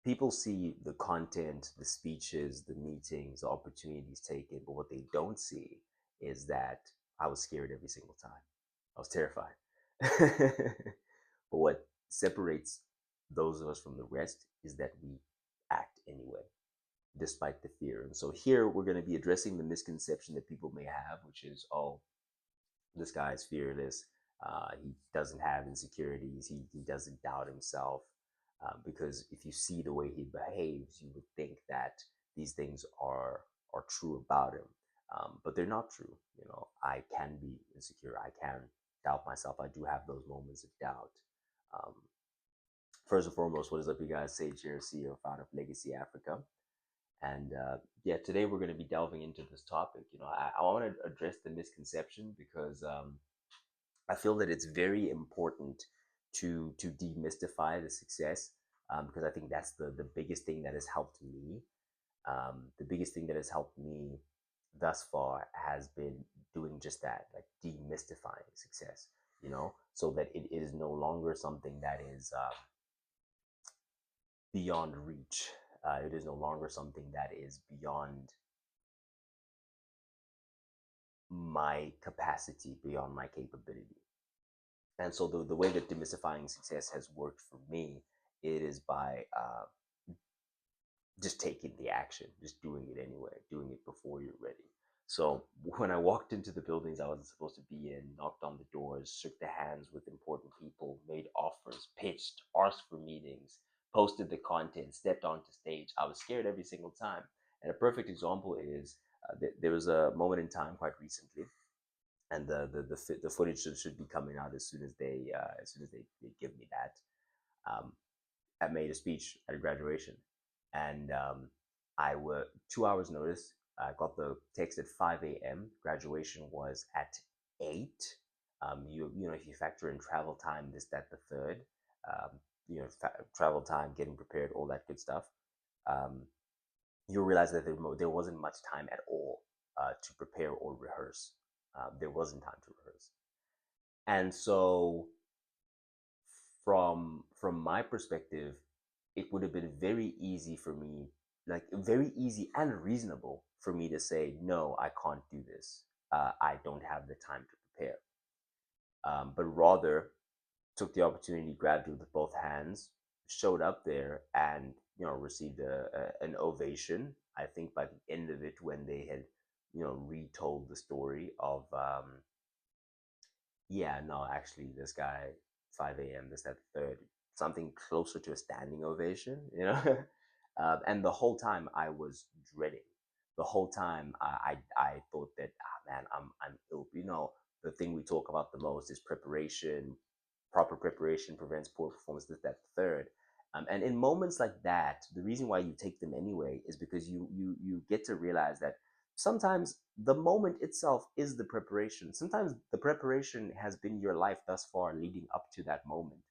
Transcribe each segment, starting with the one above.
people see the content, the speeches, the meetings, the opportunities taken, but what they don't see is that I was scared every single time. I was terrified. But what separates those of us from the rest is that we act anyway, despite the fear. And so here we're going to be addressing the misconception that people may have, which is, oh, this guy is fearless. He doesn't have insecurities. He doesn't doubt himself. Because if you see the way he behaves, you would think that these things are true about him. But they're not true. You know, I can be insecure. I can doubt myself. I do have those moments of doubt. Um, First and foremost, what is up, you guys? Sage here, CEO and founder of Legacy Africa. And yeah, today we're going to be delving into this topic. You know, I want to address the misconception because I feel that it's very important to demystify the success, because I think that's the biggest thing that has helped me. The biggest thing that has helped me thus far has been doing just that, like demystifying success. You know, so that it is no longer something that is beyond reach. It is no longer something that is beyond my capacity, beyond my capability. And so the way that demystifying success has worked for me, it is by just taking the action, just doing it anyway, doing it before you're ready. So when I walked into the buildings I wasn't supposed to be in, knocked on the doors, shook the hands with important people, made offers, pitched, asked for meetings, posted the content, stepped onto stage, I was scared every single time. And a perfect example is there was a moment in time quite recently, and the footage should be coming out as soon as they give me that. Um, I made a speech at a graduation, and I were 2 hours notice. I got the text at 5 a.m. Graduation was at 8. You know, if you factor in travel time, this, that, the third, um, you know, travel time, getting prepared, all that good stuff. Um, you'll realize that there wasn't much time at all to prepare or rehearse. There wasn't time to rehearse. And so from my perspective, it would have been very easy for me, like very easy and reasonable for me to say, no, I can't do this. I don't have the time to prepare. But rather took the opportunity, grabbed it with both hands, showed up there, and received an ovation. I think by the end of it, when they had retold the story of yeah, no, actually, this guy, 5 a.m., this, that, third, something closer to a standing ovation, you know? And the whole time I was dreading. The whole time I thought that, man, I'm ill. You know, the thing we talk about the most is preparation. Proper preparation prevents poor performance, this, that, third. And in moments like that, the reason why you take them anyway is because you get to realize that sometimes the moment itself is the preparation. Sometimes the preparation has been your life thus far leading up to that moment.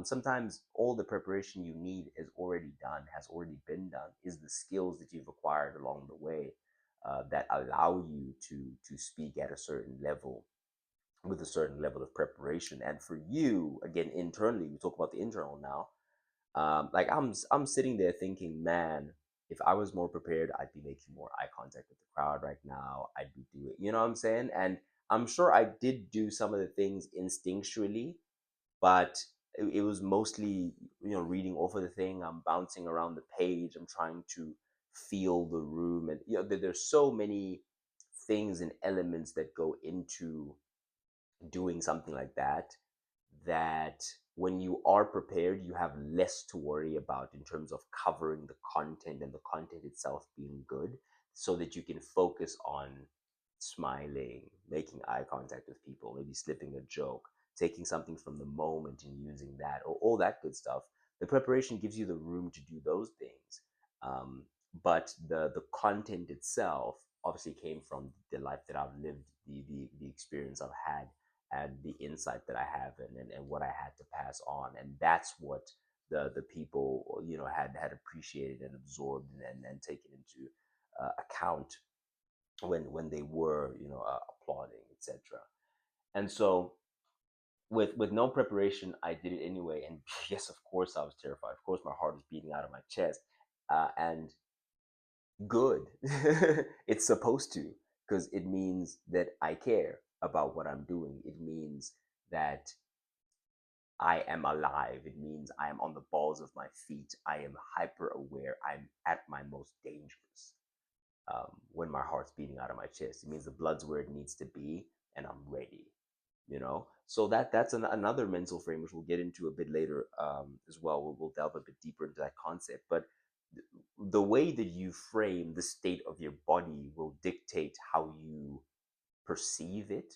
Sometimes all the preparation you need is already done, has already been done, is the skills that you've acquired along the way that allow you to speak at a certain level with a certain level of preparation. And for you, again, internally, we talk about the internal now. Like I'm sitting there thinking, man, if I was more prepared, I'd be making more eye contact with the crowd right now. I'd be doing, you know what I'm saying? And I'm sure I did do some of the things instinctually, but it was mostly, reading off of the thing. I'm bouncing around the page. I'm trying to feel the room, and there's so many things and elements that go into doing something like that, that when you are prepared, you have less to worry about in terms of covering the content and the content itself being good, so that you can focus on smiling, making eye contact with people, maybe slipping a joke, taking something from the moment and using that, or all that good stuff. The preparation gives you the room to do those things. Um, but the content itself obviously came from the life that I've lived, the experience I've had, and the insight that I have, and what I had to pass on. And that's what the people had appreciated and absorbed, and taken into account when they were applauding, etc. And so with no preparation, I did it anyway. And yes, of course, I was terrified. Of course, my heart was beating out of my chest. And good, it's supposed to, because it means that I care about what I'm doing. It means that I am alive. It means I am on the balls of my feet. I am hyper aware. I'm at my most dangerous when my heart's beating out of my chest. It means the blood's where it needs to be, and I'm ready. So that's another mental frame, which we'll get into a bit later as well. We'll delve a bit deeper into that concept. But the way that you frame the state of your body will dictate how you perceive it,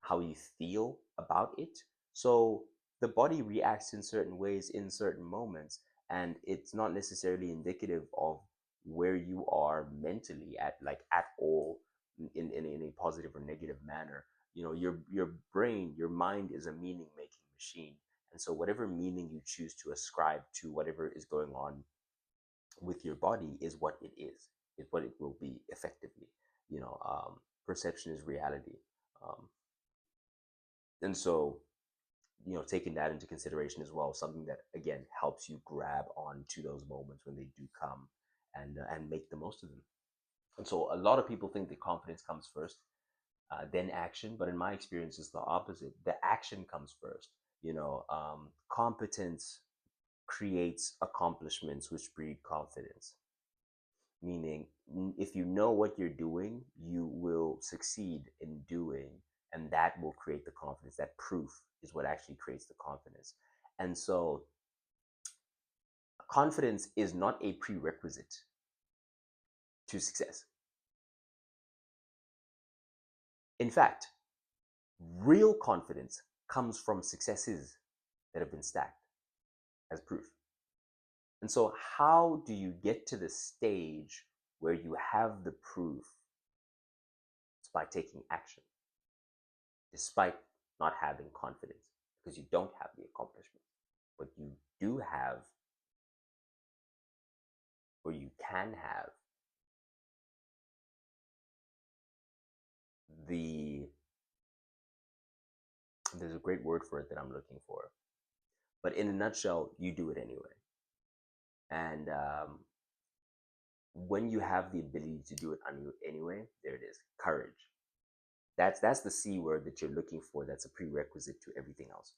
how you feel about it. So the body reacts in certain ways in certain moments, and it's not necessarily indicative of where you are mentally at, like at all, in a positive or negative manner. Your brain, your mind is a meaning making machine. And so whatever meaning you choose to ascribe to whatever is going on with your body is what it is what it will be effectively. Perception is reality. um, and so, taking that into consideration as well, something that again helps you grab on to those moments when they do come, and make the most of them. And so a lot of people think that confidence comes first, then action, but in my experience it's the opposite. The action comes first. Competence creates accomplishments which breed confidence. Meaning, if you know what you're doing, you will succeed in doing, and that will create the confidence. That proof is what actually creates the confidence. And so confidence is not a prerequisite to success. In fact, real confidence comes from successes that have been stacked as proof. And so how do you get to the stage where you have the proof? It's by taking action despite not having confidence, because you don't have the accomplishment, but you do have, or you can have, the there's a great word for it that I'm looking for, but in a nutshell, you do it anyway. And when you have the ability to do it anyway, there it is, courage. That's the C word that you're looking for. That's a prerequisite to everything else,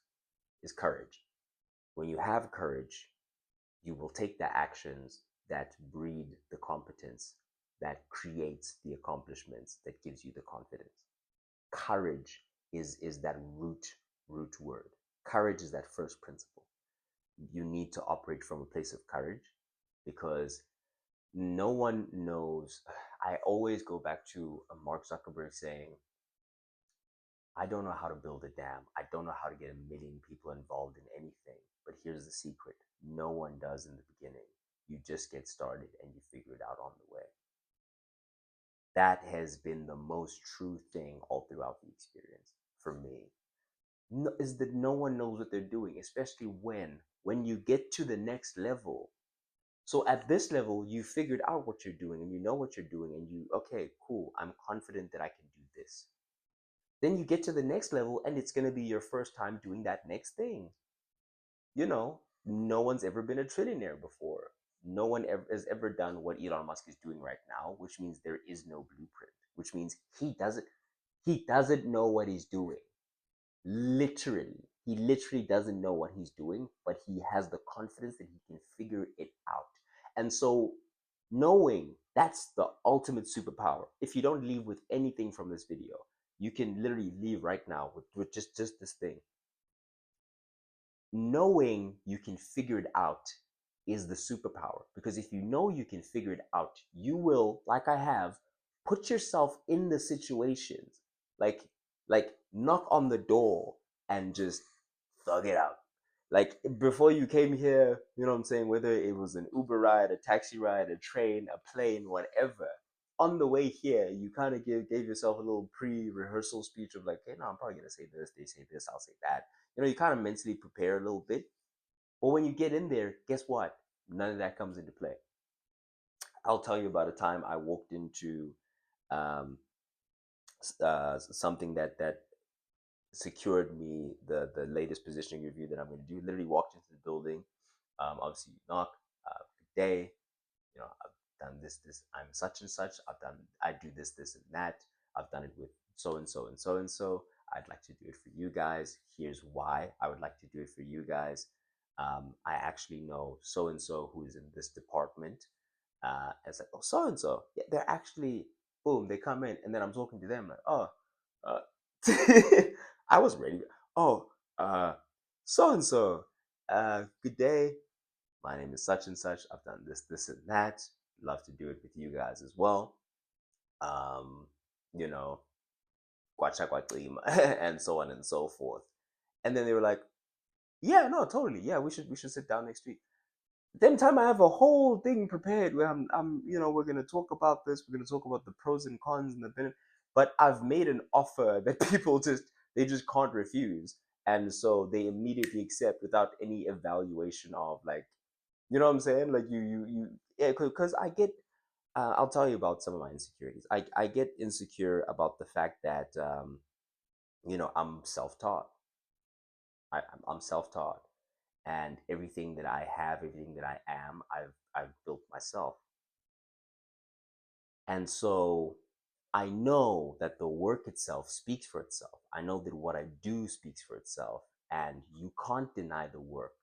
is courage. When you have courage, you will take the actions that breed the competence, that creates the accomplishments, that gives you the confidence. Courage is that root word. Courage is that first principle. You need to operate from a place of courage, because no one knows. I always go back to Mark Zuckerberg saying, I don't know how to build a dam. I don't know how to get 1 million people involved in anything. But here's the secret: no one does in the beginning. You just get started and you figure it out on the way. That has been the most true thing all throughout the experience for me. No, is that no one knows what they're doing, especially when you get to the next level. So at this level, you figured out what you're doing and you know what you're doing, and okay, cool, I'm confident that I can do this. Then you get to the next level, and it's going to be your first time doing that next thing. No one's ever been a trillionaire before. No one has ever done what Elon Musk is doing right now, which means there is no blueprint, which means he doesn't know what he's doing. Literally, he literally doesn't know what he's doing, but he has the confidence that he can figure it out. And so, knowing, that's the ultimate superpower. If you don't leave with anything from this video, you can literally leave right now with just this thing. Knowing you can figure it out is the superpower, because if you know you can figure it out, you will, like I have, put yourself in the situations, like knock on the door and just thug it out. Like before you came here, you know what I'm saying, whether it was an Uber ride, a taxi ride, a train, a plane, whatever, on the way here you kind of gave yourself a little pre-rehearsal speech of like, hey, no, I'm probably gonna say this, they say this, I'll say that. You kind of mentally prepare a little bit. But when you get in there, guess what? None of that comes into play. I'll tell you about a time I walked into um, something that secured me the latest positioning review that I'm going to do. Literally walked into the building. Obviously, you knock. Good day. You know, I've done this. I'm such and such. I do this and that. I've done it with so and so and so and so. I'd like to do it for you guys. Here's why I would like to do it for you guys. I actually know so and so who is in this department. It's like, oh, so and so. Yeah, they're actually, boom, they come in, and then I'm talking to them like, oh, uh, I was ready. Oh, so and so. Good day. My name is such and such. I've done this, and that. Love to do it with you guys as well. Um, you know, kwacha kwaklima, and so on and so forth. And then they were like, yeah, no, totally. Yeah, we should sit down next week. Then time I have a whole thing prepared where we're gonna talk about this. We're gonna talk about the pros and cons and the benefit. But I've made an offer that people just can't refuse, and so they immediately accept without any evaluation of like, you know what I'm saying? Like yeah, because I get. I'll tell you about some of my insecurities. I get insecure about the fact that I'm self-taught. I'm self-taught, and everything that I have, everything that I am, I've built myself. And so I know that the work itself speaks for itself. I know that what I do speaks for itself, and you can't deny the work.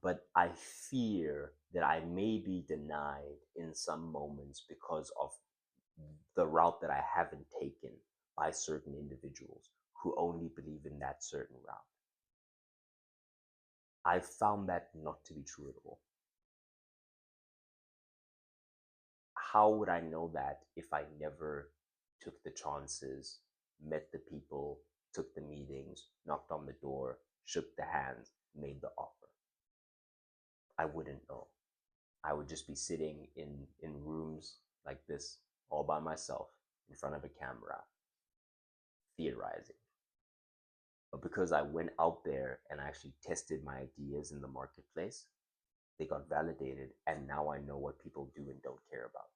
But I fear that I may be denied in some moments because of the route that I haven't taken by certain individuals who only believe in that certain route. I've found that not to be true at all. How would I know that if I never took the chances, met the people, took the meetings, knocked on the door, shook the hands, made the offer? I wouldn't know. I would just be sitting in rooms like this all by myself in front of a camera, theorizing. But because I went out there and actually tested my ideas in the marketplace, they got validated, and now I know what people do and don't care about.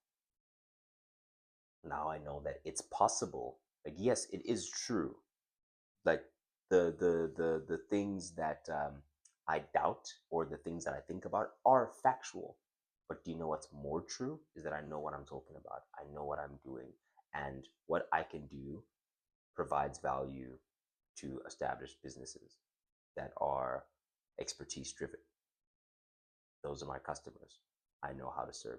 Now I know that it's possible. Like, yes, it is true. Like the things that I doubt or the things that I think about are factual. But do you know what's more true? Is that I know what I'm talking about. I know what I'm doing, and what I can do provides value to established businesses that are expertise driven. Those are my customers. I know how to serve.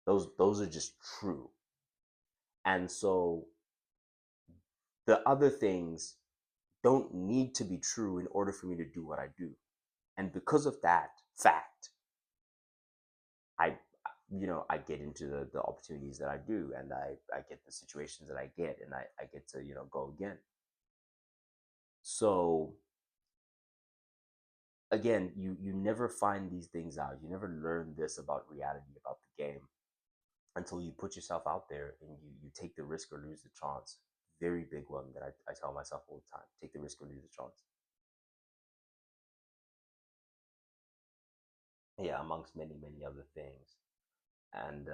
Those are just true. And so the other things don't need to be true in order for me to do what I do. And because of that fact, I I get into the opportunities that I do, and I get the situations that I get, and I get to, go again. So again, you never find these things out. You never learn this about reality, about the game, until you put yourself out there and you take the risk or lose the chance. Very big one that I tell myself all the time: take the risk or lose the chance. Yeah, amongst many, many other things. And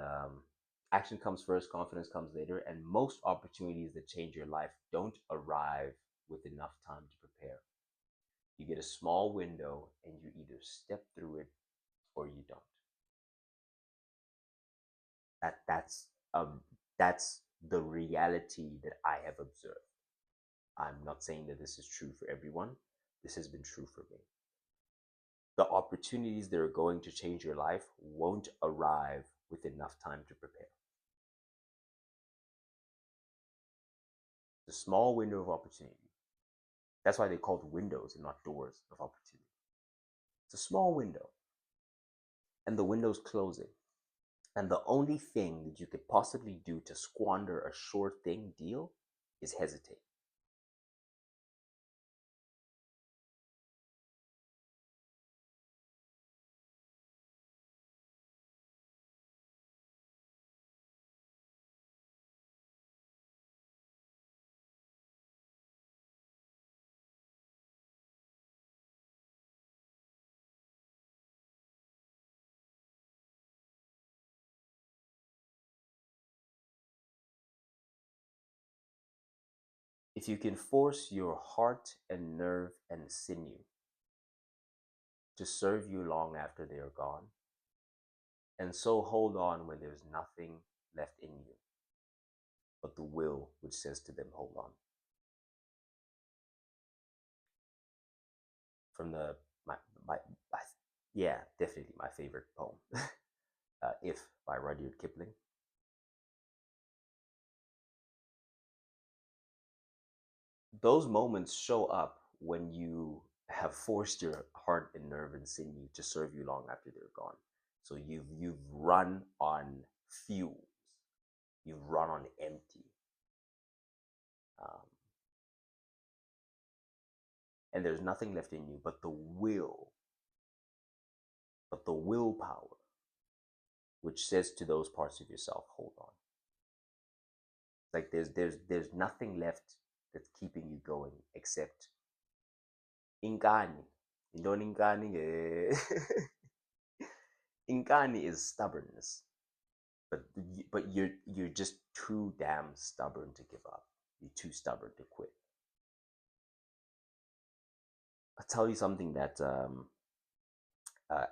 action comes first, confidence comes later. And most opportunities that change your life don't arrive with enough time to prepare. You get a small window and you either step through it or you don't. That's the reality that I have observed. I'm not saying that this is true for everyone. This has been true for me. The opportunities that are going to change your life won't arrive with enough time to prepare. The small window of opportunity. That's why they called windows and not doors of opportunity. It's a small window, and the window's closing. And the only thing that you could possibly do to squander a sure thing deal is hesitate. if you can force your heart and nerve and sinew to serve you long after they are gone, and so hold on when there's nothing left in you but the will which says to them, hold on. From the my, my yeah, definitely my favorite poem, "If" by Rudyard Kipling. Those moments show up when you have forced your heart and nerve and sinew to serve you long after they're gone. So you've run on fumes, you've run on empty, um, and there's nothing left in you but the willpower, which says to those parts of yourself, hold on. Like there's nothing left that's keeping you going except inkani. Indoni inkani? Inkani is stubbornness, but you're just too damn stubborn to give up. You're too stubborn to quit. I'll tell you something that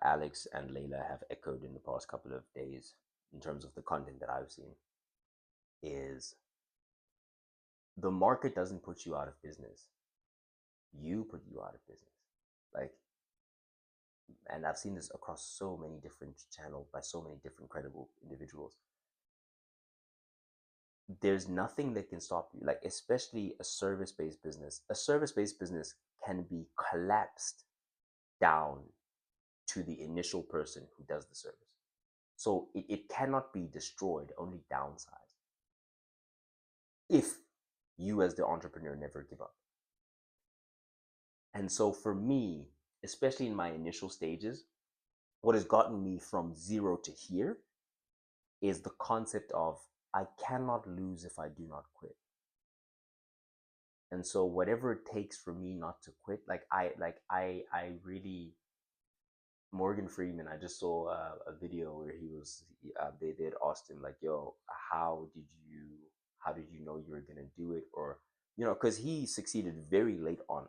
Alex and Layla have echoed in the past couple of days in terms of the content that I've seen is the market doesn't put you out of business. You put you out of business. Like, and I've seen this across so many different channels by so many different credible individuals. There's nothing that can stop you, like, especially a service-based business. A service-based business can be collapsed down to the initial person who does the service. So it cannot be destroyed, only downsized. If you as the entrepreneur never give up. And so for me, especially in my initial stages, what has gotten me from zero to here is the concept of I cannot lose if I do not quit. And so whatever it takes for me not to quit, I really Morgan Freeman. I just saw a video where they had asked him like, "Yo, how did you know you were gonna do it?" Or because he succeeded very late on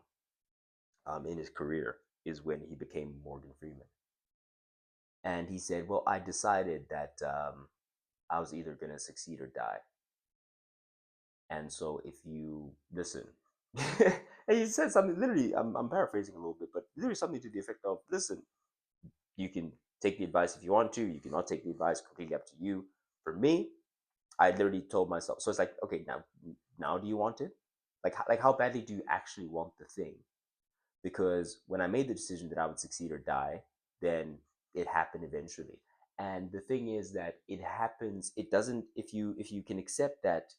in his career is when he became Morgan Freeman, and he said, "Well, I decided that I was either gonna succeed or die, and so if you listen." And he said something literally, I'm paraphrasing a little bit, but literally something to the effect of, listen, you can take the advice if you want to. You cannot take the advice. Completely up to you. For me, I literally told myself. So it's like, okay, now do you want it? Like how badly do you actually want the thing? Because when I made the decision that I would succeed or die, then it happened eventually. And the thing is that it happens. It doesn't. If you can accept that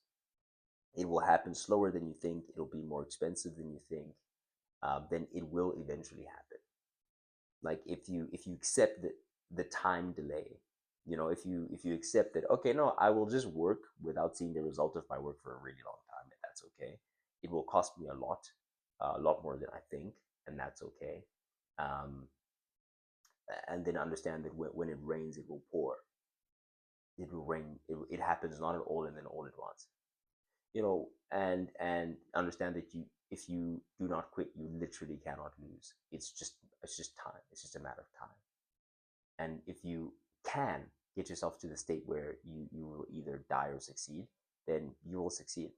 it will happen slower than you think, it'll be more expensive than you think, then it will eventually happen. Like if you accept the time delay, if you accept that, okay, no, I will just work without seeing the result of my work for a really long time, and that's okay. It will cost me a lot more than I think, and that's okay. um, and then understand that when it rains it will pour. It will rain, it happens not at all and then all at once, and understand that if you do not quit, you literally cannot lose. It's just time. It's just a matter of time. And if you can get yourself to the state where you will either die or succeed, then you will succeed,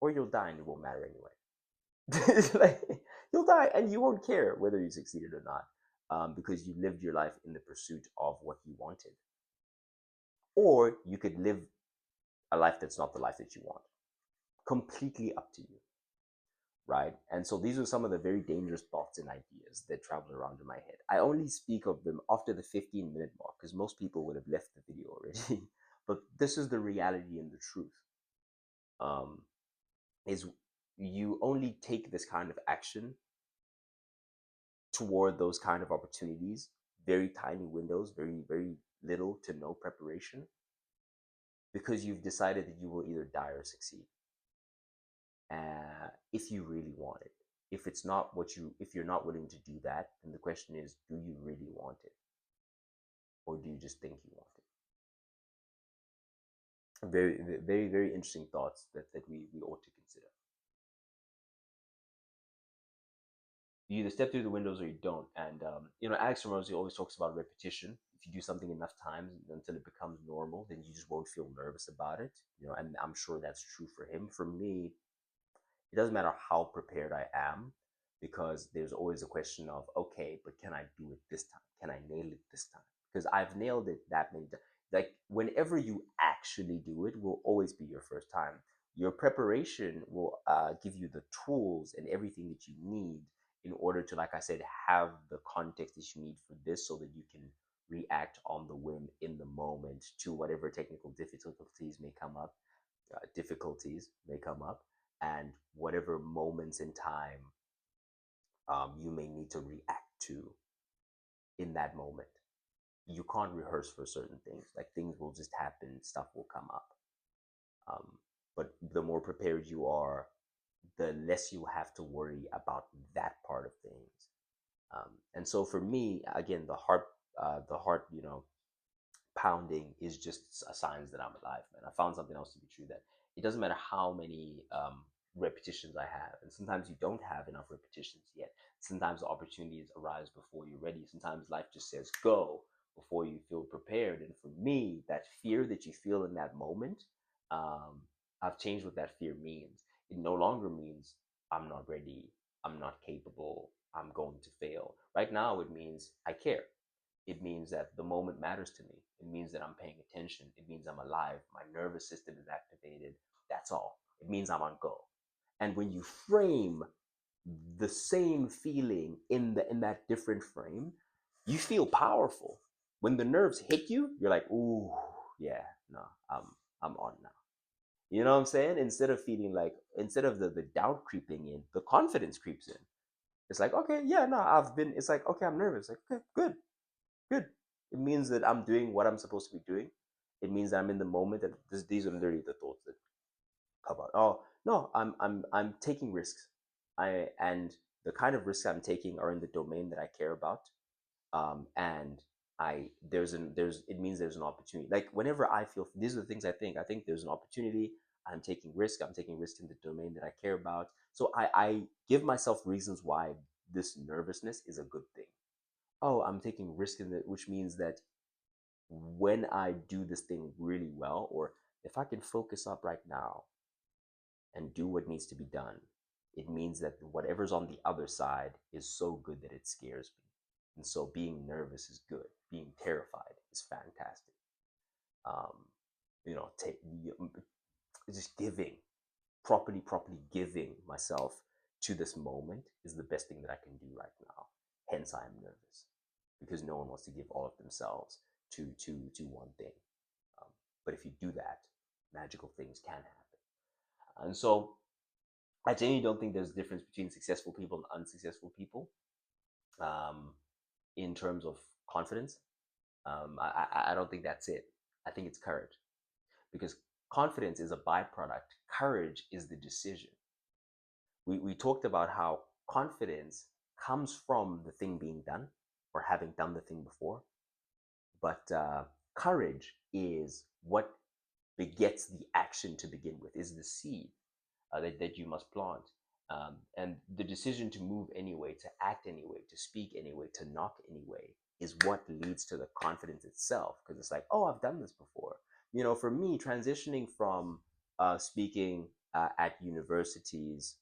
or you'll die and it won't matter anyway. It's like, you'll die and you won't care whether you succeeded or not, because you lived your life in the pursuit of what you wanted. Or you could live a life that's not the life that you want. Completely up to you, right? And so these are some of the very dangerous thoughts and ideas that travel around in my head. I only speak of them after the 15-minute mark because most people would have left the video already. But this is the reality and the truth. Um, is you only take this kind of action toward those kind of opportunities, very tiny windows, very, very little to no preparation, because you've decided that you will either die or succeed. If you really want it. If you're not willing to do that, then the question is, do you really want it? Or do you just think you want it? Very, very, very interesting thoughts that we ought to consider. You either step through the windows or you don't. And Alex Ramosi always talks about repetition. If you do something enough times until it becomes normal, then you just won't feel nervous about it. And I'm sure that's true for him. For me, it doesn't matter how prepared I am, because there's always a question of, okay, but can I do it this time? Can I nail it this time? Because I've nailed it that many times. Like, whenever you actually do it, will always be your first time. Your preparation will give you the tools and everything that you need in order to, like I said, have the context that you need for this, so that you can react on the whim in the moment to whatever technical difficulties may come up, and whatever moments in time you may need to react to in that moment. You can't rehearse for certain things. Like, things will just happen, stuff will come up. Um, but the more prepared you are, the less you have to worry about that part of things. And so for me, again, the heart, pounding is just a sign that I'm alive, man. I found something else to be true, that it doesn't matter how many repetitions I have, and sometimes you don't have enough repetitions yet. Sometimes the opportunities arise before you're ready. Sometimes life just says go before you feel prepared. And for me, that fear that you feel in that moment, um, I've changed what that fear means. It no longer means I'm not ready, I'm not capable, I'm going to fail. Right now, it means I care. It means that the moment matters to me. It means that I'm paying attention. It means I'm alive. My nervous system is activated. That's all. It means I'm on go. And when you frame the same feeling in that different frame, you feel powerful. When the nerves hit you, you're like, ooh, yeah, no, I'm on now. You know what I'm saying? Instead of the doubt creeping in, the confidence creeps in. It's like, okay, yeah, no, it's like, okay, I'm nervous. Like, okay, good, good. It means that I'm doing what I'm supposed to be doing. It means that I'm in the moment. That these are literally the thoughts that come out. Oh no, I'm taking risks. And the kind of risks I'm taking are in the domain that I care about. And there's it means there's an opportunity. Like, whenever I feel, these are the things I think. I think there's an opportunity. I'm taking risk. I'm taking risk in the domain that I care about. So I give myself reasons why this nervousness is a good thing. Oh, I'm taking risk in it, which means that when I do this thing really well, or if I can focus up right now and do what needs to be done, it means that whatever's on the other side is so good that it scares me. And so being nervous is good. Being terrified is fantastic. Um, take just giving properly giving myself to this moment is the best thing that I can do right now. Hence, I am nervous, because no one wants to give all of themselves to one thing. Um, but if you do that, magical things can happen. And so I genuinely don't think there's a difference between successful people and unsuccessful people, um, in terms of confidence. I don't think that's it. I think it's courage, because confidence is a byproduct. Courage is the decision. We talked about how confidence comes from the thing being done, or having done the thing before. But courage is what begets the action to begin with, is the seed that you must plant. And the decision to move anyway, to act anyway, to speak anyway, to knock anyway, is what leads to the confidence itself. Because it's like, oh, I've done this before. For me, transitioning from speaking at universities,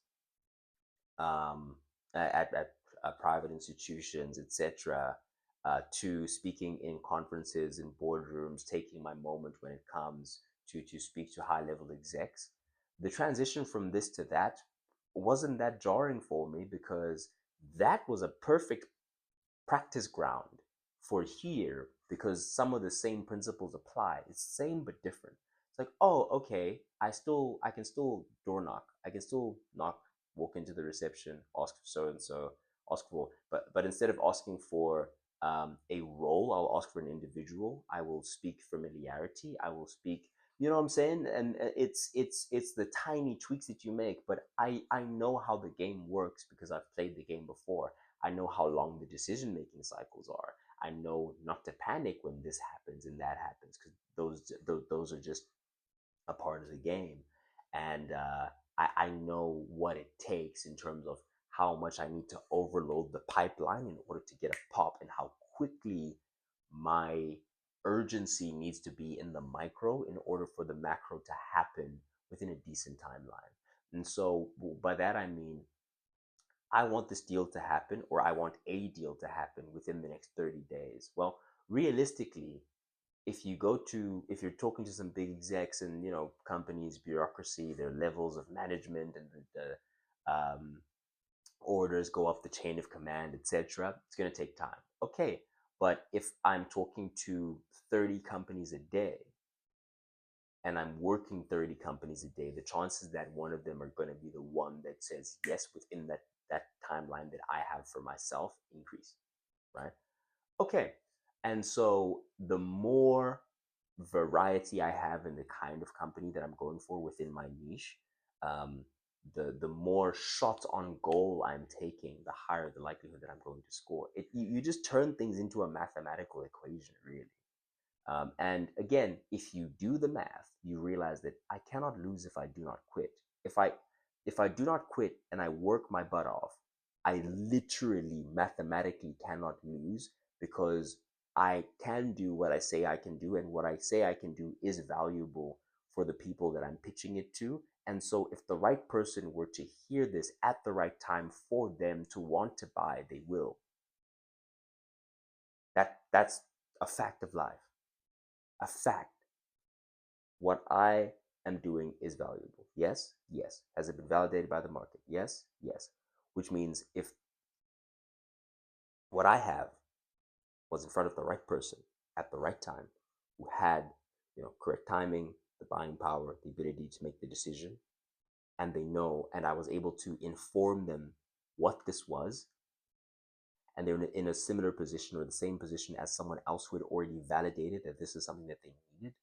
um, at private institutions, etc., to speaking in conferences and boardrooms, taking my moment when it comes to speak to high level execs. The transition from this to that wasn't that jarring for me, because that was a perfect practice ground for here, because some of the same principles apply. It's the same but different. It's like, oh, okay, I can still door knock. I can still knock, walk into the reception, ask for so and so, ask for, but instead of asking for a role, I'll ask for an individual. I will speak familiarity. I will speak. You know what I'm saying? And it's the tiny tweaks that you make. But I know how the game works, because I've played the game before. I know how long the decision making cycles are. I know not to panic when this happens and that happens, because those are just a part of the game. And I know what it takes in terms of how much I need to overload the pipeline in order to get a pop, and how quickly my urgency needs to be in the micro in order for the macro to happen within a decent timeline. And so by that I mean, I want this deal to happen, or I want a deal to happen within the next 30 days. Well, realistically, if you're talking to some big execs and, companies, bureaucracy, their levels of management, and the orders go up the chain of command, etc., it's going to take time. Okay, but if I'm talking to 30 companies a day, and I'm working 30 companies a day, the chances that one of them are going to be the one that says yes within that timeline that I have for myself increase, right? Okay. And so the more variety I have in the kind of company that I'm going for within my niche, um, the more shots on goal I'm taking, the higher the likelihood that I'm going to score. You just turn things into a mathematical equation, really. And again, if you do the math, you realize that I cannot lose if I do not quit. If I do not quit and I work my butt off, I literally mathematically cannot lose, because I can do what I say I can do, and what I say I can do is valuable for the people that I'm pitching it to. And so if the right person were to hear this at the right time for them to want to buy, they will. That's a fact of life. A fact. What I am doing is valuable. Yes, yes. Has it been validated by the market? Yes, yes. Which means if what I have was in front of the right person at the right time, who had, correct timing, the buying power, the ability to make the decision, and they know, and I was able to inform them what this was, and they're in a similar position or the same position as someone else who had already validated that this is something that they needed,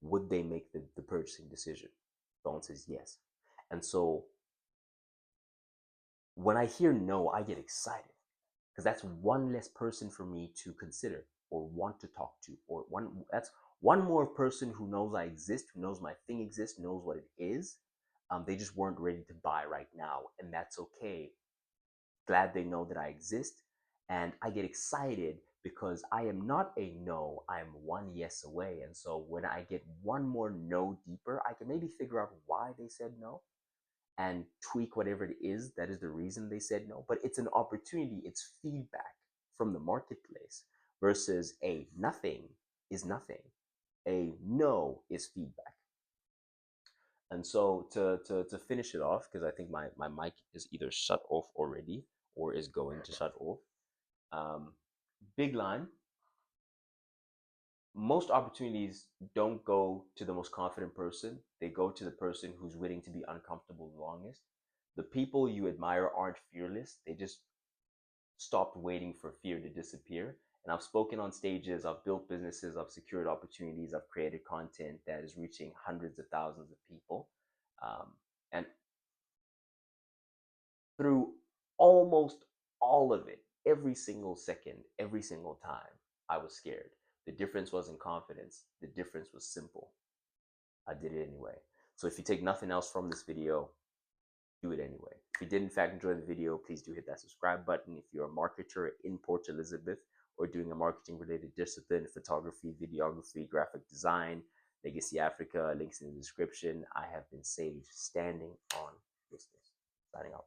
would they make the purchasing decision? The answer is yes. And so when I hear no, I get excited, because that's one less person for me to consider or want to talk to, or that's one more person who knows I exist, who knows my thing exists, knows what it is. They just weren't ready to buy right now, and that's okay. Glad they know that I exist, and I get excited because I am not a no, I'm one yes away. And so when I get one more no deeper, I can maybe figure out why they said no and tweak whatever it is that is the reason they said no. But it's an opportunity, it's feedback from the marketplace, versus a nothing is nothing. A no is feedback. And so to finish it off, because I think my mic is either shut off already or is going to shut off. Big line. Most opportunities don't go to the most confident person. They go to the person who's willing to be uncomfortable the longest. The people you admire aren't fearless. They just stopped waiting for fear to disappear. And I've spoken on stages, I've built businesses, I've secured opportunities, I've created content that is reaching hundreds of thousands of people. And through almost all of it, every single second, every single time, I was scared. The difference wasn't confidence, the difference was simple. I did it anyway. So if you take nothing else from this video, do it anyway. If you did in fact enjoy the video, please do hit that subscribe button. If you're a marketer in Port Elizabeth, or doing a marketing related discipline, photography, videography, graphic design, Legacy Africa, links in the description. I have been Sage, standing on business. Signing off.